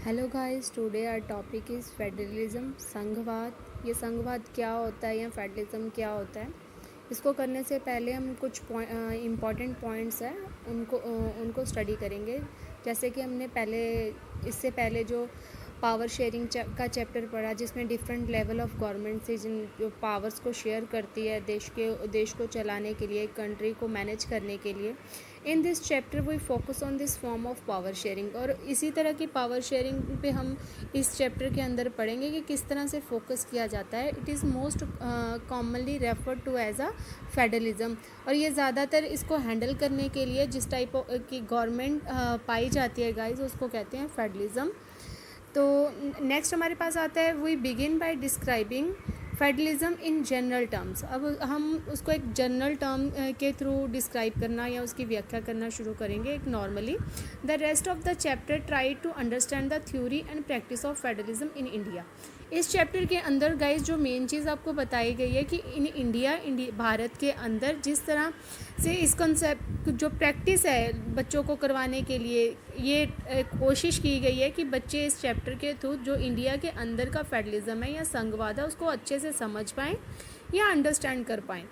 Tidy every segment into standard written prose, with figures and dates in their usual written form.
Hello guys, today our topic is federalism, संघवाद। ये संघवाद क्या होता है या फेडरलिज्म क्या होता है, इसको करने से पहले हम कुछ इम्पॉर्टेंट पॉइंट्स हैं उनको स्टडी करेंगे। जैसे कि हमने इससे पहले जो पावर शेयरिंग का चैप्टर पढ़ा, जिसमें डिफरेंट लेवल ऑफ गवर्नमेंट से जिन जो पावर्स को शेयर करती है देश को चलाने के लिए, कंट्री को मैनेज करने के लिए। In this chapter we focus on this form of power sharing, और इसी तरह की पावर शेयरिंग पे हम इस चैप्टर के अंदर पढ़ेंगे कि किस तरह से फोकस किया जाता है। It is most commonly referred to as a federalism, और ये ज़्यादातर इसको हैंडल करने के लिए जिस टाइप की गवर्नमेंट पाई जाती है गाइज, उसको कहते हैं फेडरलिज्म। तो नेक्स्ट हमारे पास आता है, we begin by describing federalism in general terms. अब हम उसको एक जनरल टर्म के थ्रू डिस्क्राइब करना या उसकी व्याख्या करना शुरू करेंगे एक normally. The rest of the chapter try to understand the theory and practice of federalism in India. इस चैप्टर के अंदर गाइस जो मेन चीज़ आपको बताई गई है कि इन इंडिया भारत के अंदर जिस तरह से इस कंसेप्ट जो प्रैक्टिस है बच्चों को करवाने के लिए, ये कोशिश की गई है कि बच्चे इस चैप्टर के थ्रू जो इंडिया के अंदर का फेडरलिज्म है या संघवाद है उसको अच्छे से समझ पाएँ या अंडरस्टैंड कर पाएँ।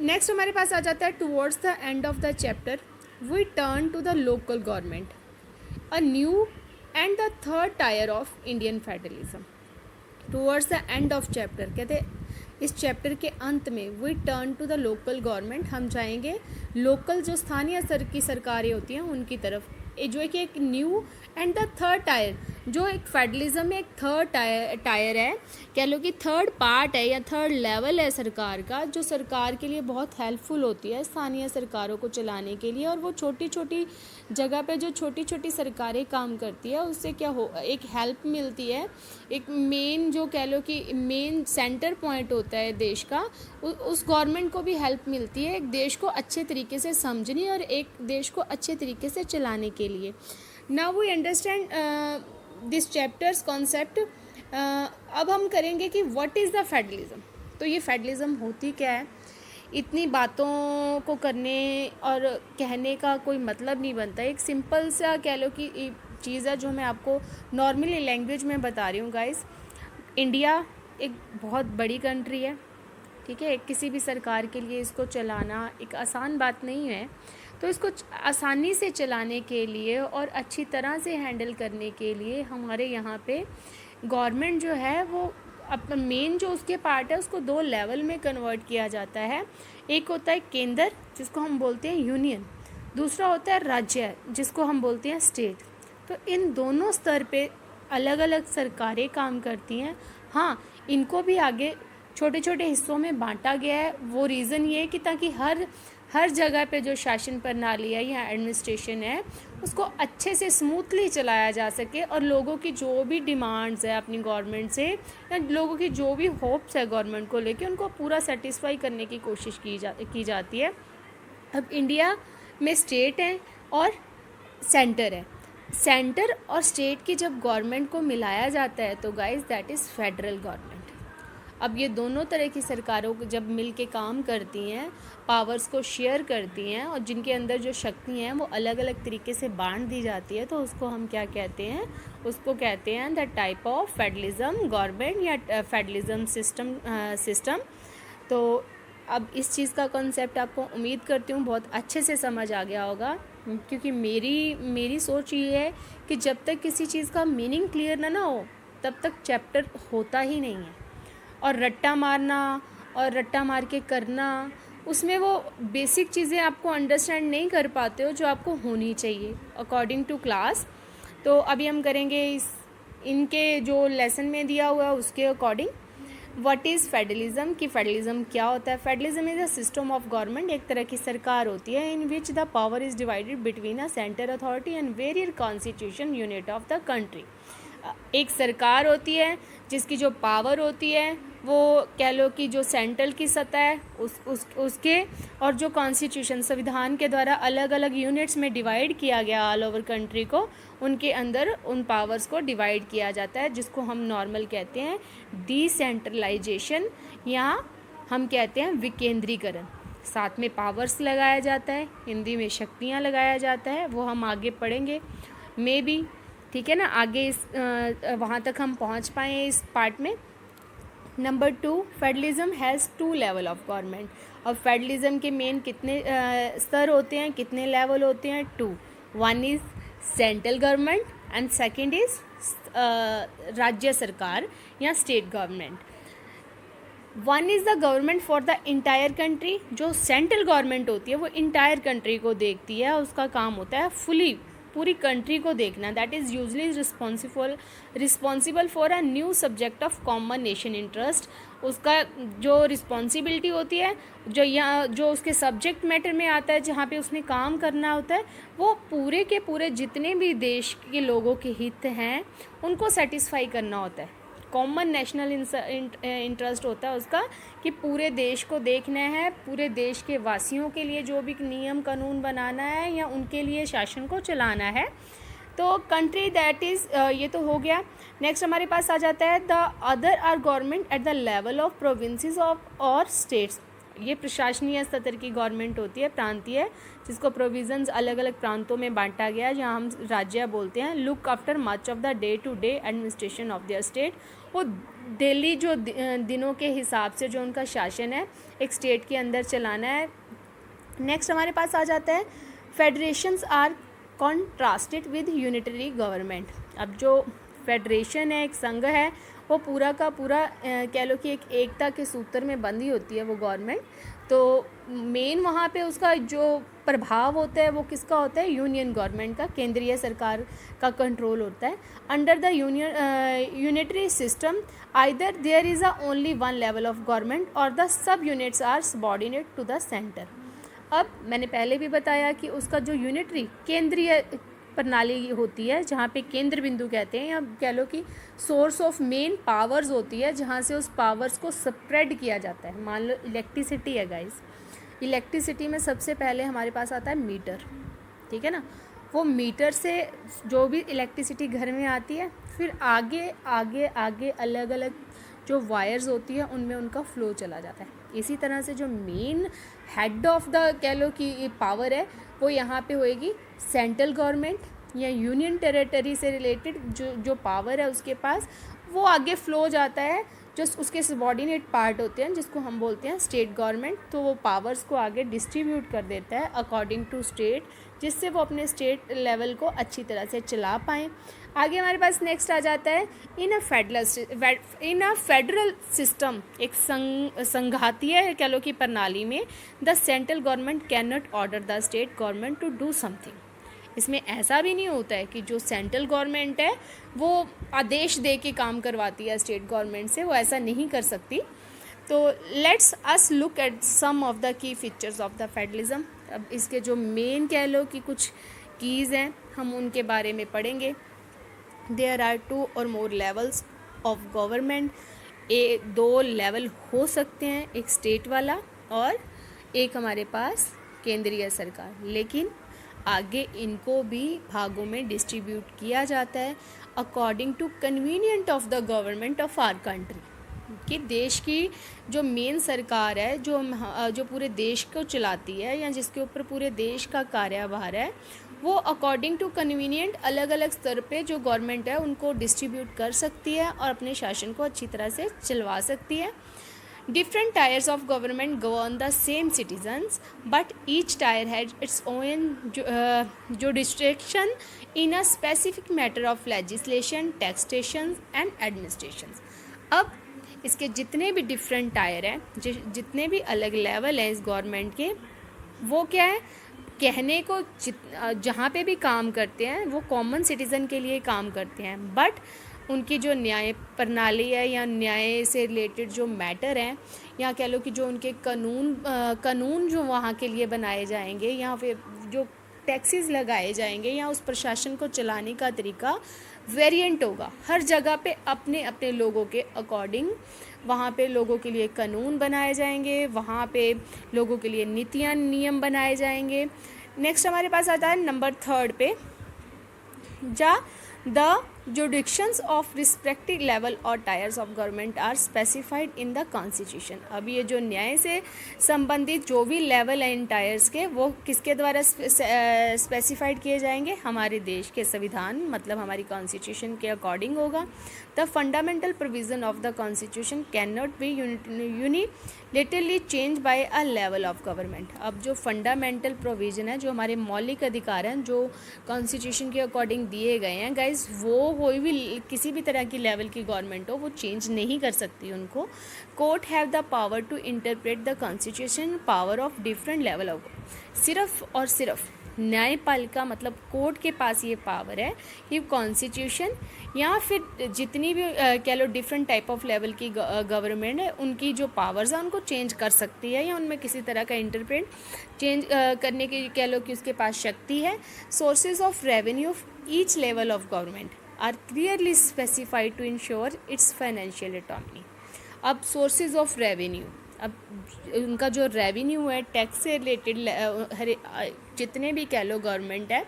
नेक्स्ट हमारे पास आ जाता है, towards the end of the chapter we turn to the local government, a new and the third tier of Indian federalism. Towards the end of chapter कहते हैं इस चैप्टर के अंत में we turn to the local government, हम जाएंगे local जो स्थानीय स्तर की सरकारें होती हैं उनकी तरफ। जो है कि एक new and the third tyre, जो एक फेडरलिज्म में एक थर्ड टायर है, कह लो कि थर्ड पार्ट है या थर्ड लेवल है सरकार का, जो सरकार के लिए बहुत हेल्पफुल होती है स्थानीय सरकारों को चलाने के लिए। और वो छोटी छोटी जगह पे जो छोटी छोटी सरकारें काम करती है उससे क्या हो, एक हेल्प मिलती है। एक मेन जो कह लो कि मेन सेंटर पॉइंट होता है देश का, उस गवर्नमेंट को भी हेल्प मिलती है एक देश को अच्छे तरीके से समझने और एक देश को अच्छे तरीके से चलाने के लिए। Now we understand this chapter's concept. अब हम करेंगे कि व्हाट इज़ द फेडरलिज्म। तो ये फेडरलिज्म होती क्या है, इतनी बातों को करने और कहने का कोई मतलब नहीं बनता। एक सिंपल सा कह लो कि चीज़ है जो मैं आपको नॉर्मली लैंग्वेज में बता रही हूँ गाइस। इंडिया एक बहुत बड़ी कंट्री है, ठीक है। किसी भी सरकार के लिए इसको चलाना एक आसान बात नहीं है। तो इसको आसानी से चलाने के लिए और अच्छी तरह से हैंडल करने के लिए हमारे यहाँ पे गवर्नमेंट जो है वो अपना मेन जो उसके पार्ट है उसको दो लेवल में कन्वर्ट किया जाता है। एक होता है केंद्र, जिसको हम बोलते हैं यूनियन, दूसरा होता है राज्य, जिसको हम बोलते हैं स्टेट। तो इन दोनों स्तर पे अलग अलग सरकारें काम करती हैं। हाँ, इनको भी आगे छोटे छोटे हिस्सों में बांटा गया है। वो रीज़न ये है कि ताकि हर जगह पे जो शासन प्रणाली है या एडमिनिस्ट्रेशन है उसको अच्छे से स्मूथली चलाया जा सके, और लोगों की जो भी डिमांड्स है अपनी गवर्नमेंट से या लोगों की जो भी होप्स है गवर्नमेंट को लेके, उनको पूरा सेटिस्फाई करने की कोशिश की जाती है। अब इंडिया में स्टेट है और सेंटर है। सेंटर और स्टेट की जब गवर्नमेंट को मिलाया जाता है तो guys that is federal government. अब ये दोनों तरह की सरकारों को जब मिल के काम करती हैं, पावर्स को शेयर करती हैं और जिनके अंदर जो शक्ति हैं वो अलग अलग तरीके से बांट दी जाती है, तो उसको हम क्या कहते हैं, उसको कहते हैं the type of federalism government या फेडरलिज्म सिस्टम। तो अब इस चीज़ का कॉन्सेप्ट आपको उम्मीद करती हूँ बहुत अच्छे से समझ आ गया होगा, क्योंकि मेरी सोच ये है कि जब तक किसी चीज़ का मीनिंग क्लियर ना हो तब तक चैप्टर होता ही नहीं है। और रट्टा मारना और रट्टा मार के करना, उसमें वो बेसिक चीज़ें आपको अंडरस्टैंड नहीं कर पाते हो जो आपको होनी चाहिए अकॉर्डिंग टू क्लास। तो अभी हम करेंगे इनके जो लेसन में दिया हुआ है उसके अकॉर्डिंग। व्हाट इज़ फेडरलिज्म, कि फेडरलिज्म क्या होता है। Federalism is a system of government, एक तरह की सरकार होती है in which the power is divided between a centre authority and various constitution unit of the country. एक सरकार होती है जिसकी जो पावर होती है वो कह लो कि जो सेंट्रल की सतह है उसके, और जो कॉन्स्टिट्यूशन संविधान के द्वारा अलग अलग यूनिट्स में डिवाइड किया गया ऑल ओवर कंट्री को, उनके अंदर उन पावर्स को डिवाइड किया जाता है, जिसको हम नॉर्मल कहते हैं डिसेंट्रलाइजेशन या हम कहते हैं विकेंद्रीकरण। साथ में पावर्स लगाया जाता है, हिंदी में शक्तियाँ लगाया जाता है, वो हम आगे पढ़ेंगे। मे बी ठीक है ना, आगे इस वहाँ तक हम पहुँच पाए इस पार्ट में। Number 2, federalism has 2 level of government. और फेडरलिज्म के मेन कितने स्तर होते हैं, कितने लेवल होते हैं? 2। One is central government and second is राज्य सरकार या state government. One is the government for the entire country. जो सेंट्रल गवर्नमेंट होती है वो इंटायर कंट्री को देखती है, उसका काम होता है पूरी कंट्री को देखना। That is usually responsible for a new subject of common nation interest. उसका जो रिस्पॉन्सिबिलिटी होती है, जो उसके सब्जेक्ट मैटर में आता है, जहाँ पे उसने काम करना होता है, वो पूरे के पूरे जितने भी देश के लोगों के हित हैं उनको सेटिस्फाई करना होता है। कॉमन नेशनल इंटरेस्ट होता है उसका कि पूरे देश को देखना है, पूरे देश के वासियों के लिए जो भी नियम कानून बनाना है या उनके लिए शासन को चलाना है। तो कंट्री दैट इज़ ये तो हो गया। नेक्स्ट हमारे पास आ जाता है the other are government at the level of provinces of or states. ये प्रशासनीय स्तर की गवर्नमेंट होती है, प्रांतीय, जिसको प्रोविजंस अलग अलग प्रांतों में बांटा गया है, जहाँ हम राज्य बोलते हैं। Look after much of the day to day administration of their state. वो डेली जो दिनों के हिसाब से जो उनका शासन है एक स्टेट के अंदर चलाना है। नेक्स्ट हमारे पास आ जाता है federations are contrasted with unitary government. अब जो फेडरेशन है, एक संघ है, वो पूरा का पूरा कह लो कि एक एकता के सूत्र में बंधी होती है वो गवर्नमेंट। तो मेन वहाँ पे उसका जो प्रभाव होता है वो किसका होता है? यूनियन गवर्नमेंट का, केंद्रीय सरकार का कंट्रोल होता है। Under the unitary system either there is a only one level of government और the sub units are subordinate to the centre. अब मैंने पहले भी बताया कि उसका जो यूनिटरी केंद्रीय प्रणाली होती है, जहाँ पे केंद्र बिंदु कहते हैं, या कह लो कि सोर्स ऑफ मेन पावर्स होती है, जहाँ से उस पावर्स को स्प्रेड किया जाता है। मान लो इलेक्ट्रिसिटी है गाइस, इलेक्ट्रिसिटी में सबसे पहले हमारे पास आता है मीटर, ठीक है ना। वो मीटर से जो भी इलेक्ट्रिसिटी घर में आती है, फिर आगे आगे आगे अलग अलग जो वायर्स होती है उनमें उनका फ्लो चला जाता है। इसी तरह से जो मेन हेड ऑफ द कह लो कि पावर है वो यहाँ पे होएगी सेंट्रल गवर्नमेंट या यूनियन टेरिटरी से रिलेटेड जो पावर है उसके पास, वो आगे फ्लो जाता है जो उसके सबॉर्डिनेट पार्ट होते हैं, जिसको हम बोलते हैं स्टेट गवर्नमेंट। तो वो पावर्स को आगे डिस्ट्रीब्यूट कर देता है अकॉर्डिंग टू स्टेट, जिससे वो अपने स्टेट लेवल को अच्छी तरह से चला पाएँ। आगे हमारे पास नेक्स्ट आ जाता है इन अ फेडरल सिस्टम, एक संघातीय कह लो कि प्रणाली में the central government can not order the state government to do something. इसमें ऐसा भी नहीं होता है कि जो सेंट्रल गवर्नमेंट है वो आदेश दे के काम करवाती है स्टेट गवर्नमेंट से, वो ऐसा नहीं कर सकती। तो let's us look at some of the key features of the federalism. अब इसके जो मेन कह लो कि कुछ कीज़ हैं हम उनके बारे में पढ़ेंगे। देयर आर 2 और मोर लेवल्स ऑफ गवर्नमेंट। 2 लेवल हो सकते हैं, एक स्टेट वाला और एक हमारे पास केंद्रीय सरकार, लेकिन आगे इनको भी भागों में डिस्ट्रीब्यूट किया जाता है according to convenient of the government of our country. कि देश की जो मेन सरकार है, जो पूरे देश को चलाती है या जिसके ऊपर पूरे देश का कार्यभार है, वो अकॉर्डिंग टू कन्वीनियंट अलग अलग स्तर पे जो गवर्नमेंट है उनको डिस्ट्रीब्यूट कर सकती है और अपने शासन को अच्छी तरह से चलवा सकती है। Different tiers of government govern the same citizens, but each tier has its own jurisdiction in a specific matter of legislation, taxation and administration. अब इसके जितने भी डिफरेंट टायर हैं, जितने भी अलग लेवल हैं इस गवर्नमेंट के, वो क्या है कहने को जहाँ पे भी काम करते हैं वो कॉमन सिटीज़न के लिए काम करते हैं, बट उनकी जो न्याय प्रणाली है या न्याय से रिलेटेड जो मैटर हैं या कह लो कि जो उनके कानून जो वहाँ के लिए बनाए जाएंगे या फिर जो टैक्सेस लगाए जाएंगे या उस प्रशासन को चलाने का तरीका वेरिएंट होगा। हर जगह पे अपने अपने लोगों के अकॉर्डिंग वहाँ पे लोगों के लिए कानून बनाए जाएंगे, वहाँ पे लोगों के लिए नीतियाँ नियम बनाए जाएंगे। नेक्स्ट हमारे पास आता है नंबर 3 पे, the jurisdictions of respective level or tiers of government are specified in the constitution. अब ये जो न्याय से संबंधित जो भी लेवल है इन टायर्स के, वो किसके द्वारा स्पेसिफाइड किए जाएंगे? हमारे देश के संविधान, मतलब हमारी कॉन्स्टिट्यूशन के अकॉर्डिंग होगा। The fundamental provision of the constitution can not be unilaterally change bye a level of government. अब जो फंडामेंटल प्रोविजन है, जो हमारे मौलिक अधिकार हैं, जो कॉन्स्टिट्यूशन के अकॉर्डिंग दिए गए हैं गाइज, वो कोई भी किसी भी तरह की लेवल की गवर्नमेंट हो वो चेंज नहीं कर सकती उनको। Court have the power to interpret the constitution power of different level of. सिर्फ और सिर्फ न्यायपालिका मतलब कोर्ट के पास ये पावर है कि कॉन्स्टिट्यूशन या फिर जितनी भी कह लो डिफरेंट टाइप ऑफ लेवल की गवर्नमेंट है, उनकी जो पावर्स हैं उनको चेंज कर सकती है या उनमें किसी तरह का इंटरप्रेट चेंज करने की कह लो कि उसके पास शक्ति है। Sources of revenue of each level of government are clearly specified to ensure its financial autonomy. अब सोर्सेज ऑफ रेवेन्यू, अब उनका जो रेवेन्यू है टैक्स से रिलेटेड जितने भी कह लो गवर्नमेंट है,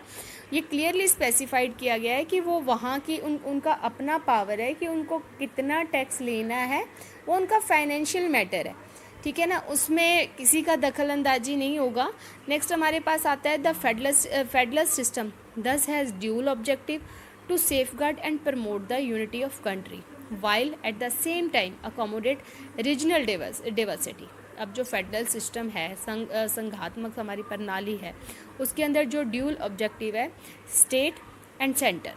ये क्लियरली स्पेसिफाइड किया गया है कि वो वहाँ की उनका अपना पावर है कि उनको कितना टैक्स लेना है, वो उनका फाइनेंशियल मैटर है, ठीक है ना, उसमें किसी का दखल अंदाजी नहीं होगा। नेक्स्ट हमारे पास आता है the federal system thus has dual objective to safeguard and promote the unity of country while at the same time accommodate regional diversity. अब जो फेडरल सिस्टम है, संघात्मक हमारी प्रणाली है, उसके अंदर जो ड्यूल ऑब्जेक्टिव है, स्टेट एंड सेंटर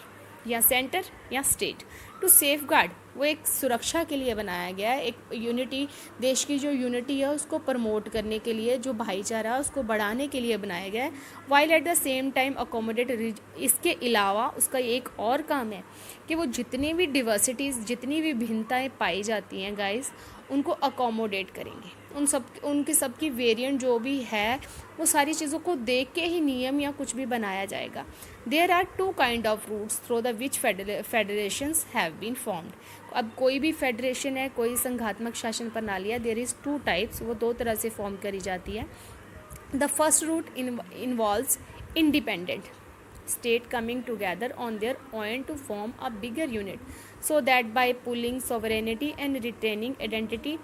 या स्टेट, टू सेफगार्ड, वो एक सुरक्षा के लिए बनाया गया है, एक यूनिटी, देश की जो यूनिटी है उसको प्रमोट करने के लिए, जो भाईचारा है उसको बढ़ाने के लिए बनाया गया है। While at the same time accommodate, इसके अलावा उसका एक और काम है कि वो जितनी भी डिवर्सिटीज़, जितनी भी भिन्नताएं पाई जाती हैं गाइस, उनको अकोमोडेट करेंगे, उनकी सबकी वेरिएंट जो भी है वो सारी चीज़ों को देख के ही नियम या कुछ भी बनाया जाएगा। There are two kind of routes through the which federations have been formed. अब कोई भी फेडरेशन है, कोई संघात्मक शासन प्रणाली है, देयर इज़ टू टाइप्स, वो दो तरह से फॉर्म करी जाती है। The first route involves independent state coming together on their own to form a bigger unit, so that by pooling sovereignty and retaining identity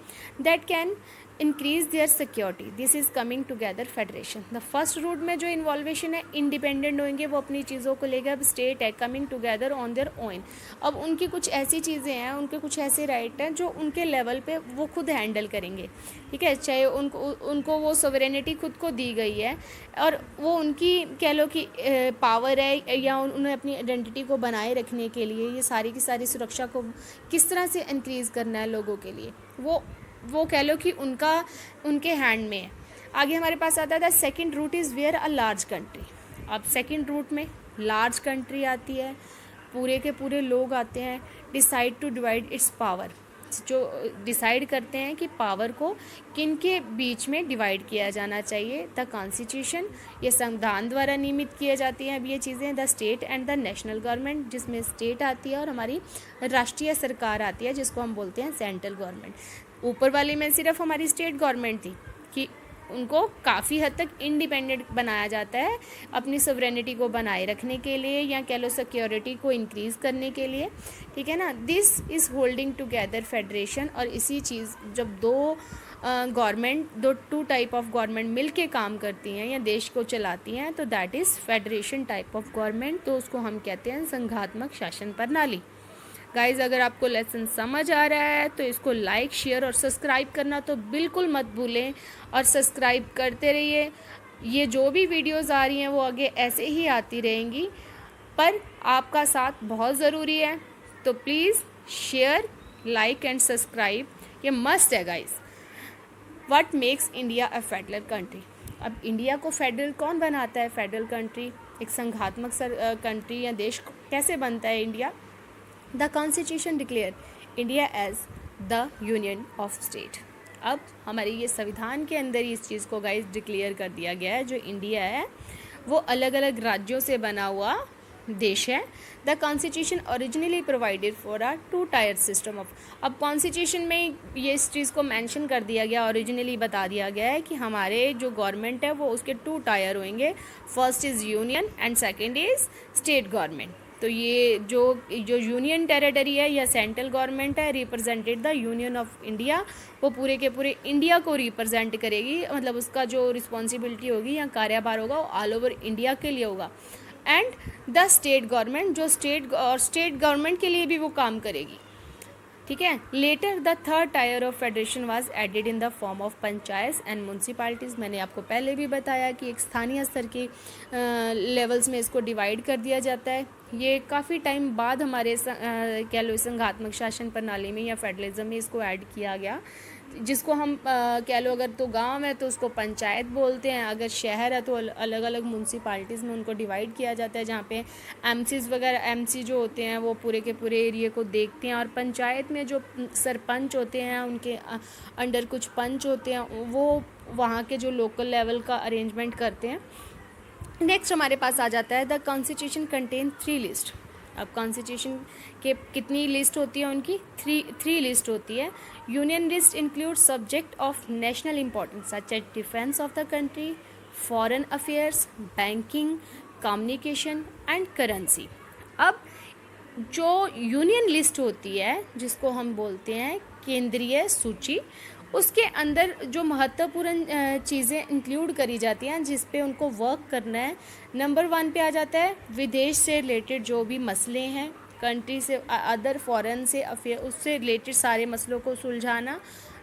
that can increase their security, this is coming together federation। the first root में जो इन्वॉल्वेशन है, independent होंगे, वो अपनी चीज़ों को लेकर, अब स्टेट है coming together on their own, अब उनकी कुछ ऐसी चीज़ें हैं, उनके कुछ ऐसे राइट हैं जो उनके लेवल पे वो खुद हैंडल करेंगे, ठीक है, चाहे उनको वो सोवरेनिटी खुद को दी गई है और वो उनकी कह लो कि पावर है, या उन्हें अपनी आइडेंटिटी को बनाए रखने के लिए ये सारी की सारी सुरक्षा को किस तरह से इंक्रीज़ करना है लोगों के लिए, वो कह लो कि उनके हैंड में है। आगे हमारे पास आता है second route is where a large country. अब सेकंड रूट में लार्ज कंट्री आती है, पूरे के पूरे लोग आते हैं, decide to divide its power, जो डिसाइड करते हैं कि पावर को किन के बीच में डिवाइड किया जाना चाहिए। द कॉन्स्टिट्यूशन, ये संविधान द्वारा नियमित किए जाती हैं अब ये चीज़ें। The state and the national government, जिसमें स्टेट आती है और हमारी राष्ट्रीय सरकार आती है, जिसको हम बोलते हैं सेंट्रल गवर्नमेंट। ऊपर वाली में सिर्फ हमारी स्टेट गवर्नमेंट थी कि उनको काफ़ी हद तक इंडिपेंडेंट बनाया जाता है अपनी सॉवरेनिटी को बनाए रखने के लिए, या कह लो सिक्योरिटी को इंक्रीज़ करने के लिए, ठीक है ना। This is holding together federation, और इसी चीज़ जब दो टू टाइप ऑफ गवर्नमेंट मिल के काम करती हैं या देश को चलाती हैं, तो that is federation type of government, तो उसको हम कहते हैं संघात्मक शासन प्रणाली। गाइज़, अगर आपको लेसन समझ आ रहा है तो इसको लाइक, शेयर और सब्सक्राइब करना तो बिल्कुल मत भूलें, और सब्सक्राइब करते रहिए। ये जो भी वीडियोस आ रही हैं वो आगे ऐसे ही आती रहेंगी, पर आपका साथ बहुत ज़रूरी है, तो please share, like and subscribe, ये मस्ट है guys. What makes India a federal country. अब इंडिया को फेडरल कौन बनाता है? फेडरल कंट्री, एक संघात्मक कंट्री या देश कैसे बनता है India? The constitution declare India as the union of state. अब हमारे ये संविधान के अंदर इस चीज़ को गाइस डिक्लेयर कर दिया गया है, जो इंडिया है वो अलग अलग राज्यों से बना हुआ देश है। The constitution originally provided for a two tier system of. अब कॉन्स्टिट्यूशन में ये इस चीज़ को मेंशन कर दिया गया, ओरिजिनली बता दिया गया है कि हमारे जो गवर्नमेंट है वो उसके टू टायर होंगे, first is union and second is state government, तो ये जो यूनियन टेरिटरी है या सेंट्रल गवर्नमेंट है represented the union of India, वो पूरे के पूरे इंडिया को रिप्रेजेंट करेगी, मतलब उसका जो रिस्पॉन्सिबिलिटी होगी या कार्यभार होगा वो ऑल ओवर इंडिया के लिए होगा। एंड द स्टेट गवर्नमेंट, जो स्टेट गवर्नमेंट के लिए भी वो काम करेगी, ठीक है। Later the third tier of federation was added in the form of panchayat and municipalities. मैंने आपको पहले भी बताया कि एक स्थानीय स्तर के लेवल्स में इसको डिवाइड कर दिया जाता है। ये काफ़ी टाइम बाद हमारे कह लो संघात्मक शासन प्रणाली में या फेडरलिज्म में इसको ऐड किया गया, जिसको हम कह लो अगर तो गांव है तो उसको पंचायत बोलते हैं, अगर शहर है तो अलग अलग म्यूनसिपालिटीज़ में उनको डिवाइड किया जाता है, जहाँ पे एमसीज वगैरह, एमसी जो होते हैं वो पूरे के पूरे एरिया को देखते हैं, और पंचायत में जो सरपंच होते हैं उनके अंडर कुछ पंच होते हैं, वो वहाँ के जो लोकल लेवल का अरेंजमेंट करते हैं। नेक्स्ट हमारे पास आ जाता है द कॉन्स्टिट्यूशन कंटेन 3 लिस्ट। अब कॉन्स्टिट्यूशन के कितनी लिस्ट होती है उनकी? थ्री लिस्ट होती है। Union list include subject of national importance such as defence of the country, foreign affairs, banking, communication and currency. अब जो यूनियन लिस्ट होती है जिसको हम बोलते हैं केंद्रीय सूची, उसके अंदर जो महत्वपूर्ण चीज़ें इंक्लूड करी जाती हैं जिस पे उनको वर्क करना है। नंबर 1 पे आ जाता है विदेश से रिलेटेड जो भी मसले हैं, कंट्री से अदर फॉरेन से अफेयर, उससे रिलेटेड सारे मसलों को सुलझाना।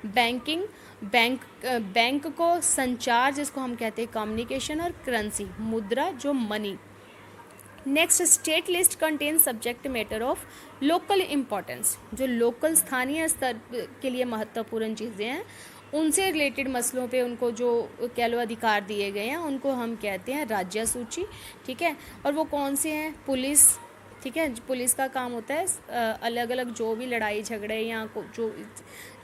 बैंकिंग, बैंक को संचार जिसको हम कहते हैं कम्युनिकेशन, और करेंसी मुद्रा जो money. Next state list contain subject matter of local importance, जो लोकल स्थानीय स्तर के लिए महत्वपूर्ण चीज़ें हैं उनसे रिलेटेड मसलों पे उनको जो कह लो अधिकार दिए गए हैं उनको हम कहते हैं राज्य सूची, ठीक है। और वो कौन से हैं? पुलिस, ठीक है, पुलिस का काम होता है अलग अलग जो भी लड़ाई झगड़े या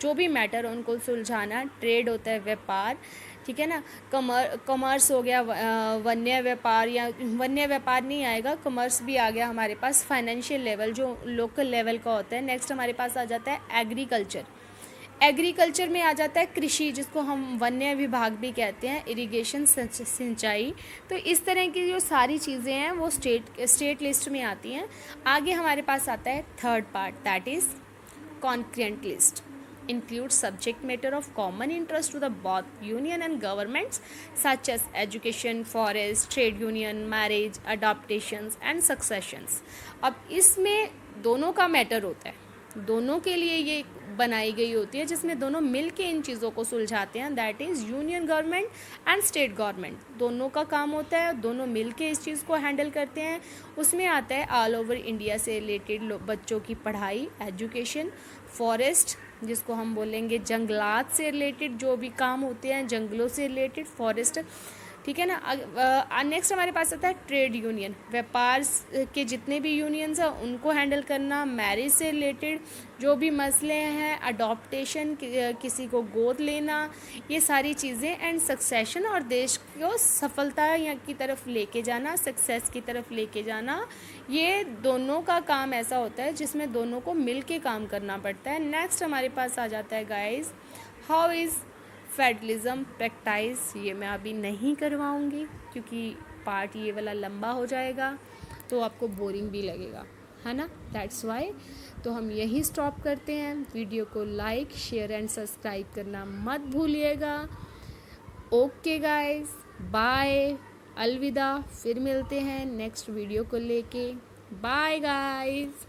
जो भी मैटर उनको सुलझाना। ट्रेड होता है व्यापार, ठीक है ना। कॉमर्स हो गया, वन्य व्यापार, या वन्य व्यापार नहीं आएगा, कॉमर्स भी आ गया हमारे पास। फाइनेंशियल लेवल जो लोकल लेवल का होता है। नेक्स्ट हमारे पास आ जाता है एग्रीकल्चर। एग्रीकल्चर में आ जाता है कृषि जिसको हम वन्य विभाग भी कहते हैं, इरिगेशन सिंचाई। तो इस तरह की जो सारी चीज़ें हैं वो स्टेट लिस्ट में आती हैं। आगे हमारे पास आता है third part, that is concurrent list. includes subject matter of common interest to the both union and governments such as education, forest, trade union, marriage, adoptions and successions। अब इसमें दोनों का मैटर होता है, दोनों के लिए ये बनाई गई होती है जिसमें दोनों मिल के इन चीज़ों को सुलझाते हैं, that is union government and state government. दोनों का काम होता है, दोनों मिल के इस चीज़ को हैंडल करते हैं। उसमें आता है ऑल ओवर इंडिया से रिलेटेड बच्चों की पढ़ाई, एजुकेशन, फॉरेस्ट जिसको हम बोलेंगे जंगलात से रिलेटेड जो भी काम होते हैं, जंगलों से रिलेटेड फॉरेस्ट, ठीक है ना। नेक्स्ट हमारे पास आता है ट्रेड यूनियन, व्यापार के जितने भी यूनियंस हैं उनको हैंडल करना। मैरिज से रिलेटेड जो भी मसले हैं, अडॉप्टेशन, किसी को गोद लेना, ये सारी चीज़ें। एंड सक्सेशन, और देश को सफलता की तरफ लेके जाना, सक्सेस की तरफ लेके जाना। ये दोनों का काम ऐसा होता है जिसमें दोनों को मिल के काम करना पड़ता है। नेक्स्ट हमारे पास आ जाता है guys, how is federalism practice. ये मैं अभी नहीं करवाऊँगी क्योंकि पार्ट ये वाला लंबा हो जाएगा तो आपको बोरिंग भी लगेगा, है ना, दैट्स वाई। तो हम यही स्टॉप करते हैं। वीडियो को लाइक, शेयर एंड सब्सक्राइब करना मत भूलिएगा। ओके गाइस, बाय, अलविदा। फिर मिलते हैं नेक्स्ट वीडियो को लेके। Bye guys.